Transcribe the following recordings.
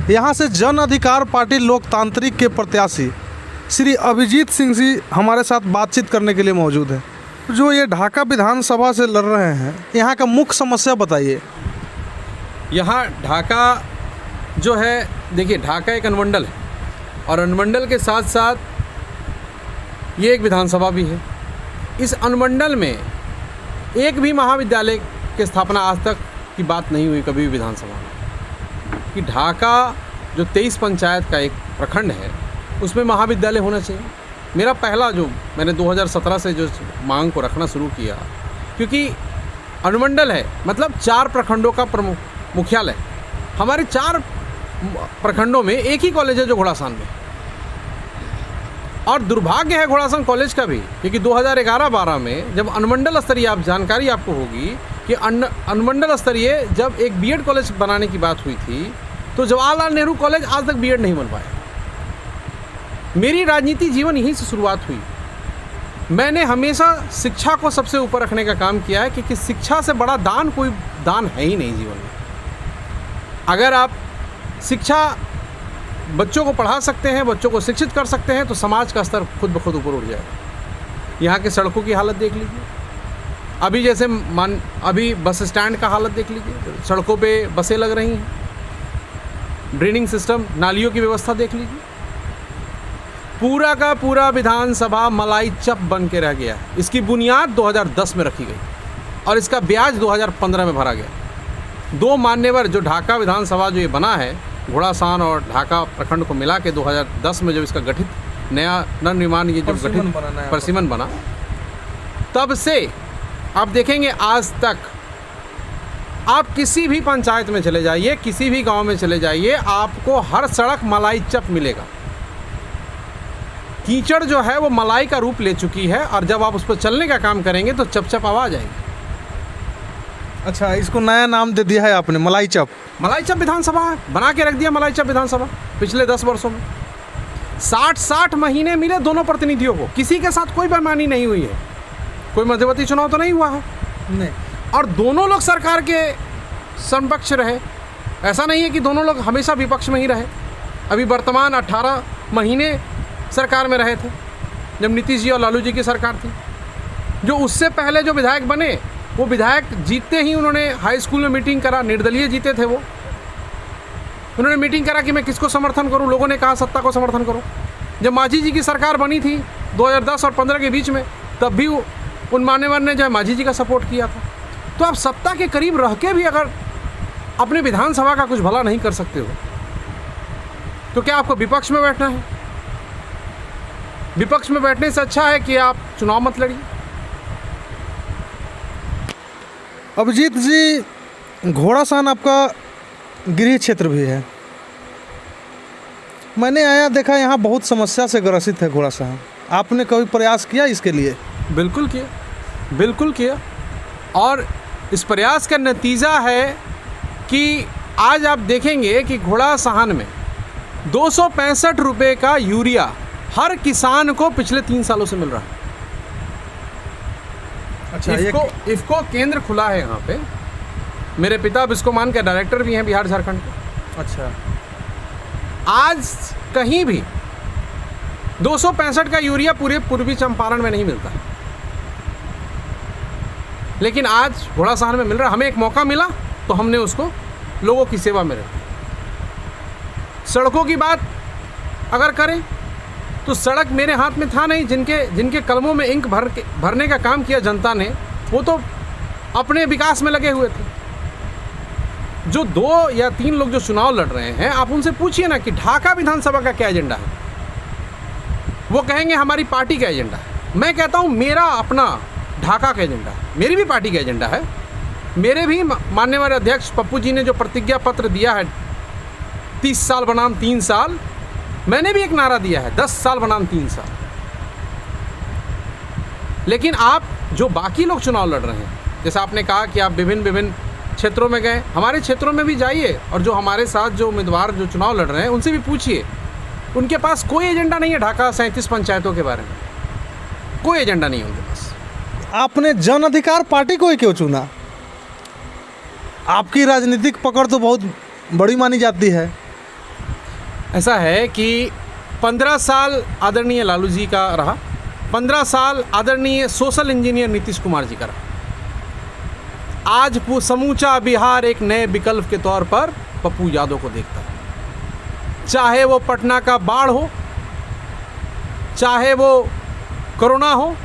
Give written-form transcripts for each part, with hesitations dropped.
यहाँ से जन अधिकार पार्टी लोकतांत्रिक के प्रत्याशी श्री अभिजीत सिंह जी हमारे साथ बातचीत करने के लिए मौजूद है। जो ये ढाका विधानसभा से लड़ रहे हैं, यहाँ का मुख्य समस्या बताइए। यहाँ ढाका जो है, देखिए ढाका एक अनुमंडल है और अनुमंडल के साथ साथ ये एक विधानसभा भी है। इस अनुमंडल में एक भी महाविद्यालय की स्थापना आज तक की बात नहीं हुई कभी भी विधानसभा में, कि ढाका जो 23 पंचायत का एक प्रखंड है उसमें महाविद्यालय होना चाहिए। मेरा पहला जो मैंने 2017 से जो मांग को रखना शुरू किया, क्योंकि अनुमंडल है मतलब 4 प्रखंडों का प्रमुख मुख्यालय। हमारे 4 प्रखंडों में एक ही कॉलेज है जो घोड़ासान में, और दुर्भाग्य है घोड़ासान कॉलेज का भी, क्योंकि 2011-12 में जब अनुमंडल स्तरीय जानकारी आपको होगी कि अनुमंडल स्तरीय जब एक बीएड कॉलेज बनाने की बात हुई थी तो जवाहरलाल नेहरू कॉलेज आज तक बीएड नहीं बन पाया। मेरी राजनीति जीवन यहीं से शुरुआत हुई। मैंने हमेशा शिक्षा को सबसे ऊपर रखने का काम किया है, क्योंकि शिक्षा से बड़ा दान कोई दान है ही नहीं जीवन में। अगर आप शिक्षा बच्चों को पढ़ा सकते हैं, बच्चों को शिक्षित कर सकते हैं, तो समाज का स्तर खुद ब खुद ऊपर उठ जाएगा। यहाँ के सड़कों की हालत देख लीजिए, अभी जैसे अभी बस स्टैंड का हालत देख लीजिए, सड़कों पे बसें लग रही हैं। ड्रेनिंग सिस्टम, नालियों की व्यवस्था देख लीजिए। पूरा का पूरा विधानसभा मलाई चप बन के रह गया। इसकी बुनियाद 2010 में रखी गई और इसका ब्याज 2015 में भरा गया। 2 मान्यवर जो ढाका विधानसभा जो ये बना है, घोड़ासान और ढाका प्रखंड को मिला के 2010 में जब इसका गठित नया नवनिर्माण ये जब गठित परसिमन बना, तब से आप देखेंगे आज तक आप किसी भी पंचायत में चले जाइए, किसी भी गांव में चले जाइए, आपको हर सड़क मलाई चप मिलेगा। कीचड़ जो है वो मलाई का रूप ले चुकी है और जब आप उस पर चलने का काम करेंगे तो चप-चप आवाज आएगी। अच्छा, इसको नया नाम दे दिया है आपने, मलाई चप। मलाई चप विधानसभा है, बना के रख दिया मलाई चप विधानसभा। पिछले 10 वर्षों में 60 महीने मिले दोनों प्रतिनिधियों को, किसी के साथ कोई बेईमानी नहीं हुई है, कोई मध्यवर्ती चुनाव तो नहीं हुआ है नहीं, और दोनों लोग सरकार के समकक्ष रहे। ऐसा नहीं है कि दोनों लोग हमेशा विपक्ष में ही रहे। अभी वर्तमान 18 महीने सरकार में रहे थे जब नीतीश जी और लालू जी की सरकार थी। जो उससे पहले जो विधायक बने, वो विधायक जीतते ही उन्होंने हाई स्कूल में मीटिंग करा, निर्दलीय जीते थे वो, उन्होंने मीटिंग करा कि मैं किसको समर्थन करूं। लोगों ने कहा सत्ता को समर्थन करो। जब मांझी जी की सरकार बनी थी 2010 और 15 के बीच में, तब भी उन मान्यवर ने जो है मांझी जी का सपोर्ट किया था। तो आप सत्ता के करीब रह के भी अगर अपने विधानसभा का कुछ भला नहीं कर सकते हो, तो क्या आपको विपक्ष में बैठना है? विपक्ष में बैठने से अच्छा है कि आप चुनाव मत लड़िए। अभिजीत जी, घोड़ासान आपका गृह क्षेत्र भी है। मैंने आया देखा यहाँ बहुत समस्या से ग्रसित है घोड़ासान। आपने कभी प्रयास किया इसके लिए? बिल्कुल किया, बिल्कुल किया, और इस प्रयास का नतीजा है कि आज आप देखेंगे कि घोड़ासान में 265 रुपये का यूरिया हर किसान को पिछले 3 सालों से मिल रहा है। अच्छा, इफ़को केंद्र खुला है यहाँ पे। मेरे पिता बिस्कोमान के डायरेक्टर भी हैं बिहार झारखंड के। अच्छा, आज कहीं भी 265 का यूरिया पूरे पूर्वी चंपारण में नहीं मिलता है, लेकिन आज घोड़ासान में मिल रहा है। हमें एक मौका मिला तो हमने उसको लोगों की सेवा में रखा। सड़कों की बात अगर करें तो सड़क मेरे हाथ में था नहीं। जिनके कलमों में इंक भरने का काम किया जनता ने, वो तो अपने विकास में लगे हुए थे। जो 2 या 3 लोग जो चुनाव लड़ रहे हैं, आप उनसे पूछिए ना कि ढाका विधानसभा का क्या एजेंडा है। वो कहेंगे हमारी पार्टी का एजेंडा है। मैं कहता हूँ मेरा अपना ढाका का एजेंडा है, मेरी भी पार्टी का एजेंडा है। मेरे भी माननीय अध्यक्ष पप्पू जी ने जो प्रतिज्ञा पत्र दिया है 30 साल बनाम 3 साल, मैंने भी एक नारा दिया है 10 साल बनाम 3 साल। लेकिन आप जो बाकी लोग चुनाव लड़ रहे हैं, जैसे आपने कहा कि आप विभिन्न क्षेत्रों में गए, हमारे क्षेत्रों में भी जाइए और जो हमारे साथ जो उम्मीदवार जो चुनाव लड़ रहे हैं उनसे भी पूछिए। उनके पास कोई एजेंडा नहीं है ढाका 37 पंचायतों के बारे में, कोई एजेंडा नहीं है उनके पास। आपने जन अधिकार पार्टी को ही क्यों चुना? आपकी राजनीतिक पकड़ तो बहुत बड़ी मानी जाती है। ऐसा है कि 15 साल आदरणीय लालू जी का रहा, 15 साल आदरणीय सोशल इंजीनियर नीतीश कुमार जी का रहा। आज वो समूचा बिहार एक नए विकल्प के तौर पर पप्पू यादव को देखता है। चाहे वो पटना का बाढ़ हो, चाहे वो कोरोना हो,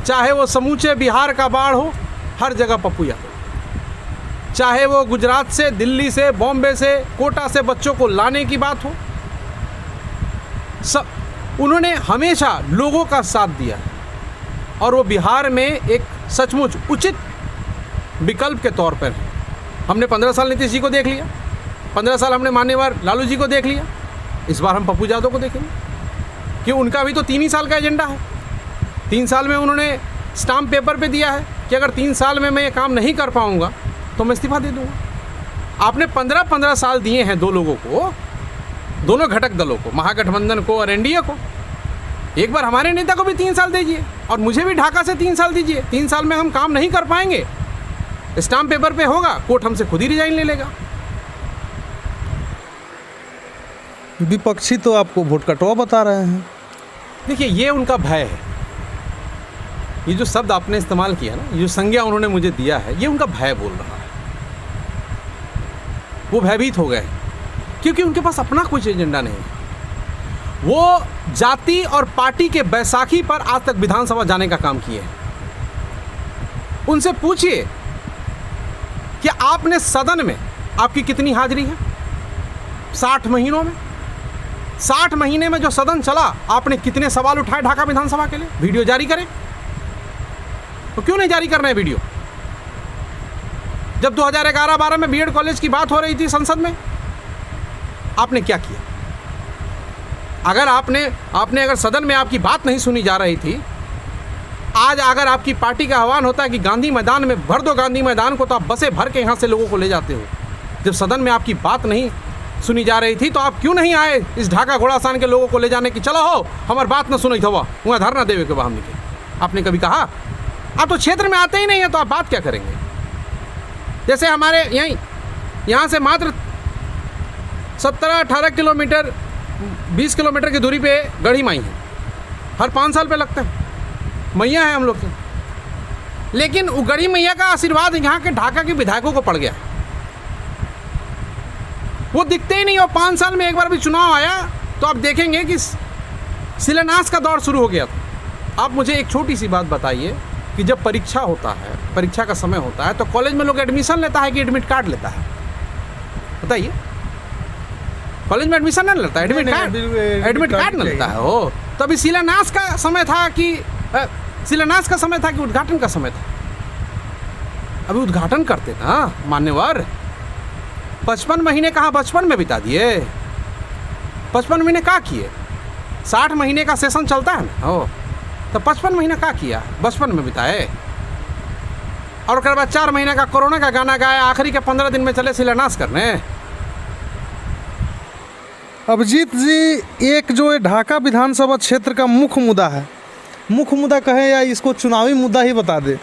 चाहे वो समूचे बिहार का बाढ़ हो, हर जगह पप्पू यादव। चाहे वो गुजरात से, दिल्ली से, बॉम्बे से, कोटा से बच्चों को लाने की बात हो, सब उन्होंने हमेशा लोगों का साथ दिया है और वो बिहार में एक सचमुच उचित विकल्प के तौर पर है। हमने 15 साल नीतीश जी को देख लिया, 15 साल हमने मान्यवर लालू जी को देख लिया, इस बार हम पप्पू यादव को देखेंगे कि उनका भी तो 3 ही साल का एजेंडा है। 3 साल में उन्होंने स्टाम्प पेपर पे दिया है कि अगर 3 साल में मैं ये काम नहीं कर पाऊंगा तो मैं इस्तीफा दे दूंगा। आपने 15-15 साल दिए हैं दो लोगों को, दोनों घटक दलों को, महागठबंधन को और एनडीए को। एक बार हमारे नेता को भी 3 साल दीजिए और मुझे भी ढाका से 3 साल दीजिए। 3 साल में हम काम नहीं कर पाएंगे, स्टाम्प पेपर पे होगा, कोर्ट हमसे खुद ही रिजाइन ले लेगा। विपक्षी तो आपको वोट कटवा बता रहे हैं। देखिए, ये उनका भय है। ये जो शब्द आपने इस्तेमाल किया ना, ये जो संज्ञा उन्होंने मुझे दिया है, ये उनका भय बोल रहा है। वो भयभीत हो गए क्योंकि उनके पास अपना कुछ एजेंडा नहीं है। वो जाति और पार्टी के बैसाखी पर आज तक विधानसभा जाने का काम किए हैं। उनसे पूछिए कि आपने सदन में आपकी कितनी हाजिरी है 60 महीनों में? 60 महीने में जो सदन चला, आपने कितने सवाल उठाए ढाका विधानसभा के लिए? वीडियो जारी करें। तो क्यों नहीं जारी कर रहे हैं वीडियो? जब 2011-12 में बीएड कॉलेज की बात हो रही थी संसद में, आपने क्या किया? अगर आपने अगर सदन में आपकी बात नहीं सुनी जा रही थी, आज अगर आपकी पार्टी का आह्वान होता है कि गांधी मैदान में भर दो गांधी मैदान को, तो आप बसें भर के यहाँ से लोगों को ले जाते हो। जब सदन में आपकी बात नहीं सुनी जा रही थी तो आप क्यों नहीं आए इस ढाका घोड़ासान के लोगों को ले जाने की? चलो हो, हमारी बात ना सुनी था, वहाँ धरना देवे के बाद हमने के। आपने कभी कहा? आप तो क्षेत्र में आते ही नहीं है, तो आप बात क्या करेंगे? जैसे हमारे यहाँ से मात्र 17-18 किलोमीटर, 20 किलोमीटर की दूरी पे गढ़ी माई है। हर 5 साल पे लगता है, मैया है हम लोग की। लेकिन वो गढ़ी मैया का आशीर्वाद यहाँ के ढाका के विधायकों को पड़ गया। वो दिखते ही नहीं। और 5 साल में एक बार भी चुनाव आया तो आप देखेंगे कि शिलान्यास का दौर शुरू हो गया था। आप मुझे एक छोटी सी बात बताइए कि जब परीक्षा होता है, परीक्षा का समय होता है, तो कॉलेज में लोग एडमिशन लेता है कि एडमिट कार्ड लेता है? बताइए। कॉलेज में एडमिशन नहीं लेता, एडमिट कार्ड नहीं लेता है। हो, तो अभी शिलान्यास का समय था कि उद्घाटन का समय था? अभी उद्घाटन करते ना मान्यवर। 55 महीने कहाँ बचपन में बिता दिए? 55 महीने क्या किए? 60 महीने का सेशन चलता है ना, हो, तो 55 महीने क्या किया? बचपन में बिताए। और उसके बाद 4 महीने का कोरोना का गाना गाया, आखिरी के 15 दिन में चले शिलान्यास करने। अभिजीत जी, एक जो ये ढाका विधानसभा क्षेत्र का मुख्य मुद्दा है, मुख्य मुद्दा कहे या इसको चुनावी मुद्दा ही बता दे,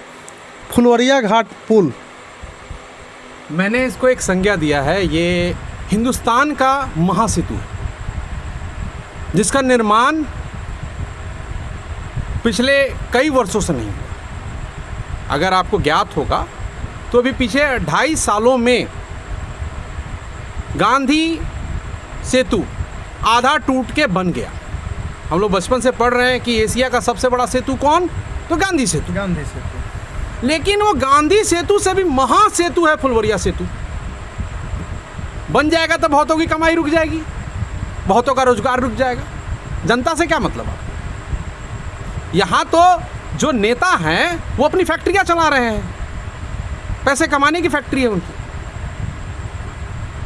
फुलवरिया घाट पुल। मैंने इसको एक संज्ञा दिया है, ये हिंदुस्तान का महासेतु है, जिसका निर्माण पिछले कई वर्षों से नहीं हुआ। अगर आपको ज्ञात होगा तो अभी पीछे 2.5 सालों में गांधी सेतु आधा टूट के बन गया। हम लोग बचपन से पढ़ रहे हैं कि एशिया का सबसे बड़ा सेतु कौन? तो गांधी सेतु। गांधी सेतु। लेकिन वो गांधी सेतु से भी महासेतु है फुलवरिया सेतु। बन जाएगा तो बहुतों की कमाई रुक जाएगी, बहुतों का रोजगार रुक जाएगा। जनता से क्या मतलब है? यहाँ तो जो नेता हैं वो अपनी फैक्ट्रियाँ चला रहे हैं, पैसे कमाने की फैक्ट्री है उनकी।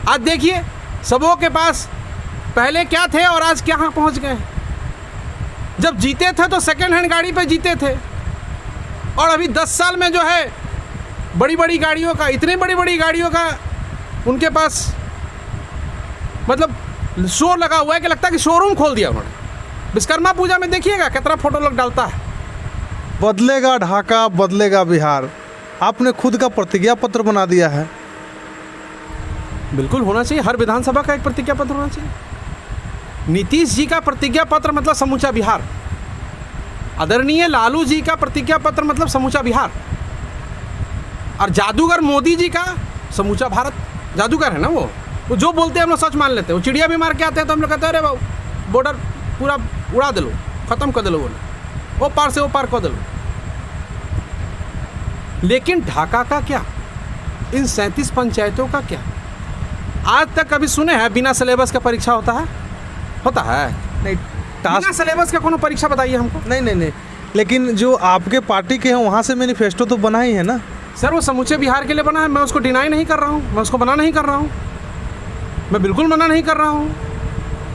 आज देखिए, सबों के पास पहले क्या थे और आज क्या पहुँच गए। जब जीते थे तो सेकेंड हैंड गाड़ी पे जीते थे, और अभी 10 साल में जो है बड़ी बड़ी गाड़ियों का, इतनी बड़ी बड़ी गाड़ियों का उनके पास मतलब शोर लगा हुआ है कि लगता है कि शोरूम खोल दिया उन्होंने। विश्वकर्मा पूजा में देखिएगा कितना फोटो लोग डालता है। बदलेगा ढाका, बदलेगा बिहार। आपने खुद का प्रतिज्ञा पत्र बना दिया है। बिल्कुल होना चाहिए, हर विधानसभा का एक प्रतिज्ञा पत्र होना चाहिए। नीतीश जी का प्रतिज्ञा पत्र मतलब समूचा बिहार, आदरणीय लालू जी का प्रतिज्ञा पत्र मतलब समूचा बिहार, और जादूगर मोदी जी का समूचा भारत। जादूगर है ना वो जो बोलते हैं हम लोग सच मान लेते हैं। वो चिड़िया भी मार के आते हैं तो हम लोग कहते हैं अरे बाबू बॉर्डर पूरा उड़ा दे लो, ख़त्म कर दे लो, वो पार से वो पार कर दे लो। लेकिन ढाका का क्या, इन 37 पंचायतों का क्या? आज तक कभी सुने हैं बिना सिलेबस का परीक्षा होता है? होता है नहीं, बिना सिलेबस का कोनो परीक्षा बताइए हमको। नहीं, लेकिन जो आपके पार्टी के हैं वहाँ से मैनिफेस्टो तो बना ही है ना सर। वो समूचे बिहार के लिए बना है, मैं उसको डिनाई नहीं कर रहा हूँ, मैं उसको मना नहीं कर रहा हूँ, मैं बिल्कुल मना नहीं कर रहा हूँ।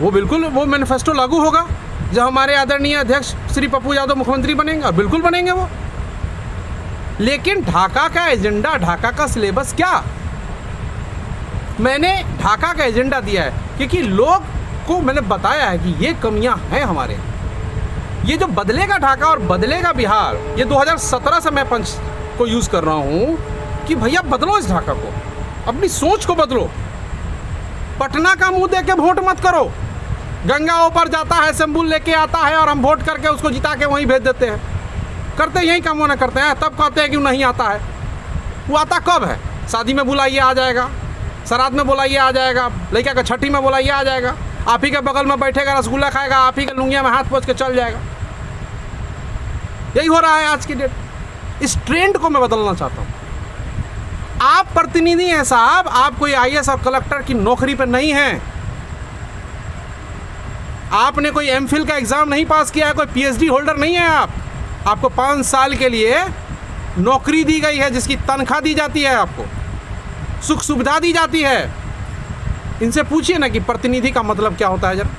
वो मैनिफेस्टो लागू होगा जब हमारे आदरणीय अध्यक्ष श्री पप्पू यादव मुख्यमंत्री बनेंगे, और बिल्कुल बनेंगे वो। लेकिन ढाका का एजेंडा, ढाका का सिलेबस क्या? मैंने ढाका का एजेंडा दिया है क्योंकि लोग को मैंने बताया है कि ये कमियां हैं हमारे। ये जो बदलेगा ढाका और बदलेगा बिहार, ये 2017 से मैं पंच को यूज़ कर रहा हूँ कि भैया बदलो इस ढाका को, अपनी सोच को बदलो। पटना का मुंह देख के वोट मत करो। गंगा ऊपर जाता है, शंबुल लेके आता है और हम वोट करके उसको जिता के वहीं भेज देते हैं। करते यही काम होना करते हैं, तब कहते हैं कि नहीं आता है। वो आता कब है? शादी में बुलाइए आ जाएगा, श्राद्ध में बुलाइए आ जाएगा, लड़का का छठी में बुलाइए आ जाएगा, आप ही के बगल में बैठेगा, रसगुल्ला खाएगा, आप ही के लुंगिया में हाथ पोंछ के चल जाएगा। यही हो रहा है आज की डेट। इस ट्रेंड को मैं बदलना चाहता हूँ। आप प्रतिनिधि हैं साहब, आप कोई IAS और कलेक्टर की नौकरी पर नहीं हैं। आपने कोई MPhil का एग्ज़ाम नहीं पास किया है, कोई PhD होल्डर नहीं है आप। आपको 5 साल के लिए नौकरी दी गई है जिसकी तनख्वाह दी जाती है, आपको सुख सुविधा दी जाती है। इनसे पूछिए ना कि प्रतिनिधि का मतलब क्या होता है। जरा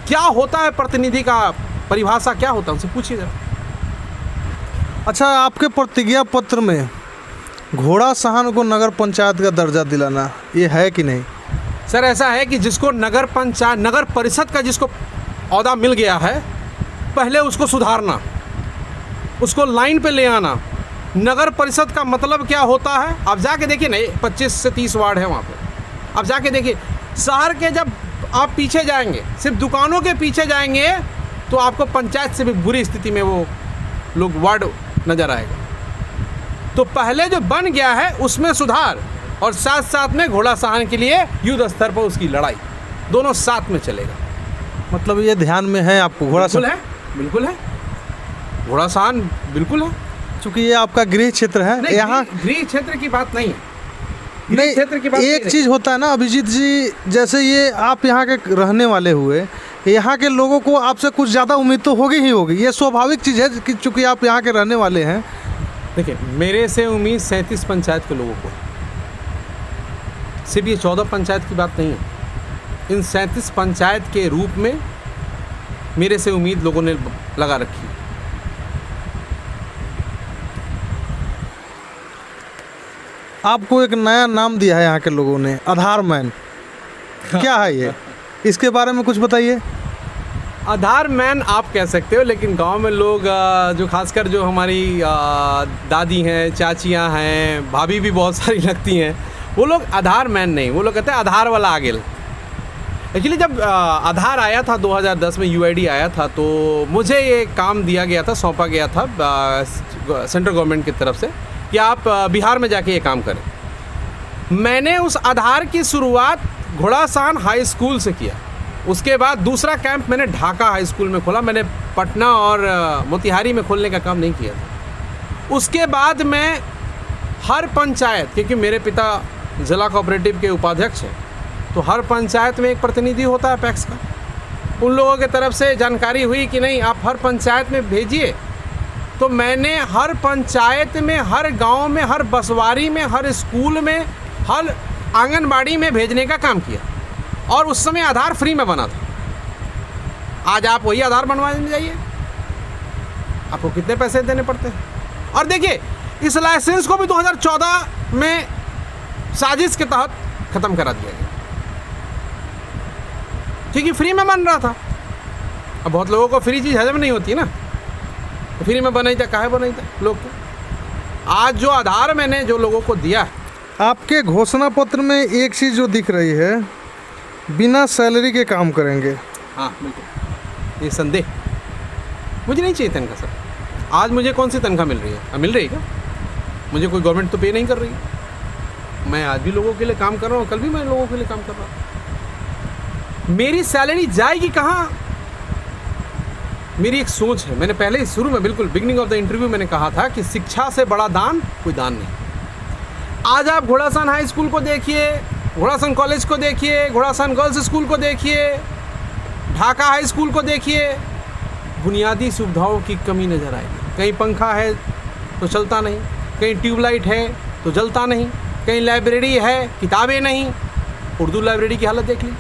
क्या होता है प्रतिनिधि का, परिभाषा क्या होता है, उनसे पूछिए जरा। अच्छा, आपके प्रतिज्ञा पत्र में घोड़ा सहन को नगर पंचायत का दर्जा दिलाना, ये है कि नहीं? सर ऐसा है कि जिसको नगर पंचायत, नगर परिषद का जिसको ओहदा मिल गया है, पहले उसको सुधारना, उसको लाइन पे ले आना। नगर परिषद का मतलब क्या होता है आप जाके देखिए ना, 25 से 30 वार्ड है वहाँ पे। आप जाके देखिए शहर के, जब आप पीछे जाएंगे, सिर्फ दुकानों के पीछे जाएंगे, तो आपको पंचायत से भी बुरी स्थिति में वो लोग वार्ड नज़र आएगा। तो पहले जो बन गया है उसमें सुधार, और साथ साथ में घोड़ा सहन के लिए युद्ध स्तर पर उसकी लड़ाई, दोनों साथ में चलेगा। मतलब ये ध्यान में है आपको? घोड़ा बिल्कुल है, बिल्कुल है, घोड़ा सहन बिल्कुल है। चूँकि ये आपका गृह क्षेत्र है, यहाँ गृह क्षेत्र की बात नहीं है। नहीं, क्षेत्र की बात एक चीज़ होता है ना अभिजीत जी, जैसे ये आप यहाँ के रहने वाले हुए, यहाँ के लोगों को आपसे कुछ ज़्यादा उम्मीद तो होगी ही होगी, ये स्वाभाविक चीज़ है कि चूँकि आप यहाँ के रहने वाले हैं। देखिए, मेरे से उम्मीद 37 पंचायत के लोगों को, सिर्फ ये 14 पंचायत की बात नहीं है। इन 37 पंचायत के रूप में मेरे से उम्मीद लोगों ने लगा रखी। आपको एक नया नाम दिया है यहाँ के लोगों ने, आधार मैन। क्या है ये, इसके बारे में कुछ बताइए। आधार मैन आप कह सकते हो, लेकिन गांव में लोग जो खासकर जो हमारी दादी हैं, चाचियां हैं, भाभी भी बहुत सारी लगती हैं, वो लोग आधार मैन नहीं, वो लोग कहते हैं आधार वाला आ गेल। एक्चुअली जब आधार आया था 2010 में, UID आया था, तो मुझे ये काम दिया गया था, सौंपा गया था सेंट्रल गवर्नमेंट की तरफ से कि आप बिहार में जाके ये काम करें। मैंने उस आधार की शुरुआत घोड़ा सहन हाई स्कूल से किया। उसके बाद दूसरा कैंप मैंने ढाका हाई स्कूल में खोला। मैंने पटना और मोतिहारी में खोलने का काम नहीं किया था। उसके बाद मैं हर पंचायत, क्योंकि मेरे पिता ज़िला कोऑपरेटिव के उपाध्यक्ष हैं, तो हर पंचायत में एक प्रतिनिधि होता है पैक्स का। उन लोगों की तरफ से जानकारी हुई कि नहीं आप हर पंचायत में भेजिए, तो मैंने हर पंचायत में, हर गांव में, हर बसवारी में, हर स्कूल में, हर आंगनबाड़ी में भेजने का काम किया। और उस समय आधार फ्री में बना था। आज आप वही आधार बनवाने जाइए, आपको कितने पैसे देने पड़ते हैं। और देखिए, इस लाइसेंस को भी 2014 में साजिश के तहत ख़त्म करा दिया गया, क्योंकि फ्री में बन रहा था। अब बहुत लोगों को फ्री चीज़ हजम नहीं होती ना, तो फ्री में बनाई था, काहे बनाई था लोग को। आज जो आधार मैंने जो लोगों को दिया है, आपके घोषणा पत्र में एक चीज़ जो दिख रही है, बिना सैलरी के काम करेंगे। हाँ बिल्कुल, ये संदेह। मुझे नहीं चाहिए तनख्वाह सर। आज मुझे कौन सी तनख्वाह मिल रही है? मिल रही है क्या? मुझे कोई गवर्नमेंट तो पे नहीं कर रही है। मैं आज भी लोगों के लिए काम कर रहा हूँ, कल भी मैं लोगों के लिए काम कर रहा हूँ। मेरी सैलरी जाएगी कहाँ? मेरी एक सोच है, मैंने पहले ही शुरू में बिल्कुल बिगनिंग ऑफ द इंटरव्यू मैंने कहा था कि शिक्षा से बड़ा दान कोई दान नहीं। आज आप घोड़ासान हाई स्कूल को देखिए, घोड़ासान कॉलेज को देखिए, घोड़ासान गर्ल्स स्कूल को देखिए, ढाका हाई स्कूल को देखिए, बुनियादी सुविधाओं की कमी नज़र आएगी। कहीं पंखा है तो चलता नहीं, कहीं ट्यूबलाइट है तो जलता नहीं, कहीं लाइब्रेरी है, किताबें नहीं। उर्दू लाइब्रेरी की हालत देख ली,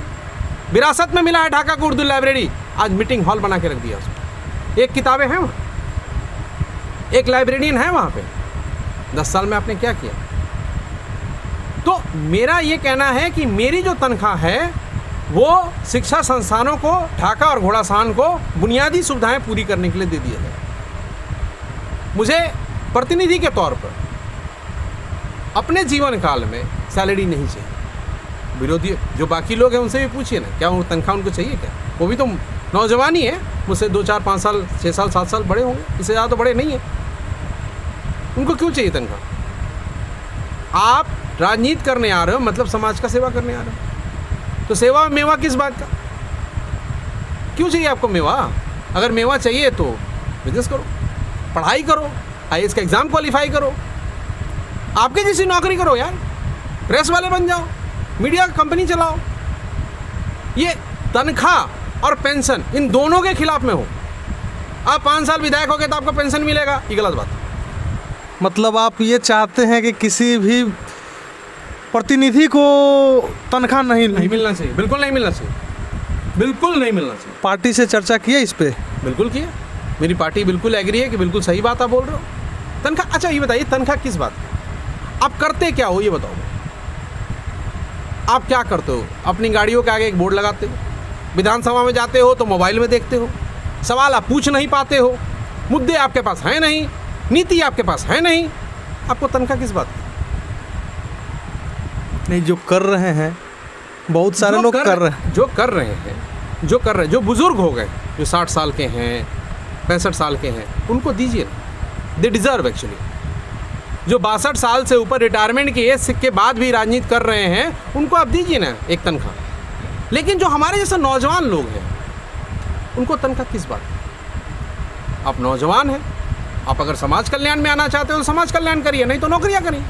विरासत में मिला है ढाका को उर्दू लाइब्रेरी, आज मीटिंग हॉल बना के रख दिया उसको। एक किताबें हैं वहाँ, एक लाइब्रेरियन है वहाँ पे। 10 साल में आपने क्या किया? तो मेरा ये कहना है कि मेरी जो तनख्वाह है वो शिक्षा संस्थानों को, ढाका और घोड़ासान को बुनियादी सुविधाएं पूरी करने के लिए दे दिया जाए। मुझे प्रतिनिधि के तौर पर अपने जीवन काल में सैलरी नहीं चाहिए। विरोधी जो बाकी लोग हैं उनसे भी पूछिए ना, क्या वो तनख्वाह उनको चाहिए क्या? वो भी तो नौजवान ही है, मुझसे 2, 4, 5 साल, 6 साल, 7 साल बड़े होंगे, इससे ज़्यादा तो बड़े नहीं हैं। उनको क्यों चाहिए तनख्वाह? आप राजनीति करने आ रहे हो, मतलब समाज का सेवा करने आ रहे हो, तो सेवा में मेवा किस बात का? क्यों चाहिए आपको मेवा? अगर मेवा चाहिए तो बिजनेस करो, पढ़ाई करो, IAS का एग्ज़ाम क्वालिफाई करो, आपके जैसी नौकरी करो यार, प्रेस वाले बन जाओ, मीडिया कंपनी चलाओ। ये तनख्वाह और पेंशन इन दोनों के खिलाफ में हो। आप 5 साल विधायक हो गए तो आपको पेंशन मिलेगा, ये गलत बात है। मतलब आप ये चाहते हैं कि किसी भी प्रतिनिधि को तनख्वाह नहीं मिलना चाहिए, बिल्कुल नहीं मिलना चाहिए, बिल्कुल नहीं मिलना चाहिए। पार्टी से चर्चा किया इस पे? बिल्कुल किया, मेरी पार्टी बिल्कुल एग्री है कि बिल्कुल सही बात आप बोल रहे हो। तनख्वाह, अच्छा ये बताइए तनख्वाह किस बात की? आप करते क्या हो ये बताओ। आप क्या करते हो? अपनी गाड़ियों के आगे एक बोर्ड लगाते हो, विधानसभा में जाते हो तो मोबाइल में देखते हो, सवाल आप पूछ नहीं पाते हो, मुद्दे आपके पास हैं नहीं, नीति आपके पास है नहीं, आपको तनख्वाह किस बात की? नहीं, जो कर रहे हैं बहुत सारे लोग कर रहे हैं, जो बुजुर्ग हो गए, जो 60 साल के हैं, 65 साल के हैं, उनको दीजिए ना, दे डिज़र्व एक्चुअली। जो 62 साल से ऊपर रिटायरमेंट की एज के बाद भी राजनीति कर रहे हैं, उनको आप दीजिए ना एक तनख्वाह। लेकिन जो हमारे जैसे नौजवान लोग हैं, उनको तनख्वाह किस बात की? आप नौजवान हैं, आप अगर समाज कल्याण में आना चाहते हो तो समाज कल्याण करिए, नहीं तो नौकरियां करिए।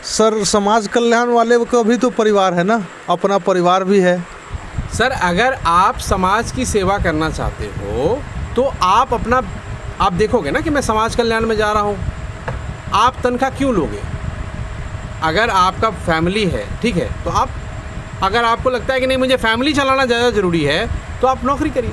सर समाज कल्याण वाले का भी तो परिवार है ना, अपना परिवार भी है। सर अगर आप समाज की सेवा करना चाहते हो तो आप देखोगे ना कि मैं समाज कल्याण में जा रहा हूँ, आप तनख्वाह क्यों लोगे? अगर आपका फैमिली है, ठीक है, तो आप, अगर आपको लगता है कि नहीं मुझे फैमिली चलाना ज़्यादा ज़रूरी है, तो आप नौकरी करिए।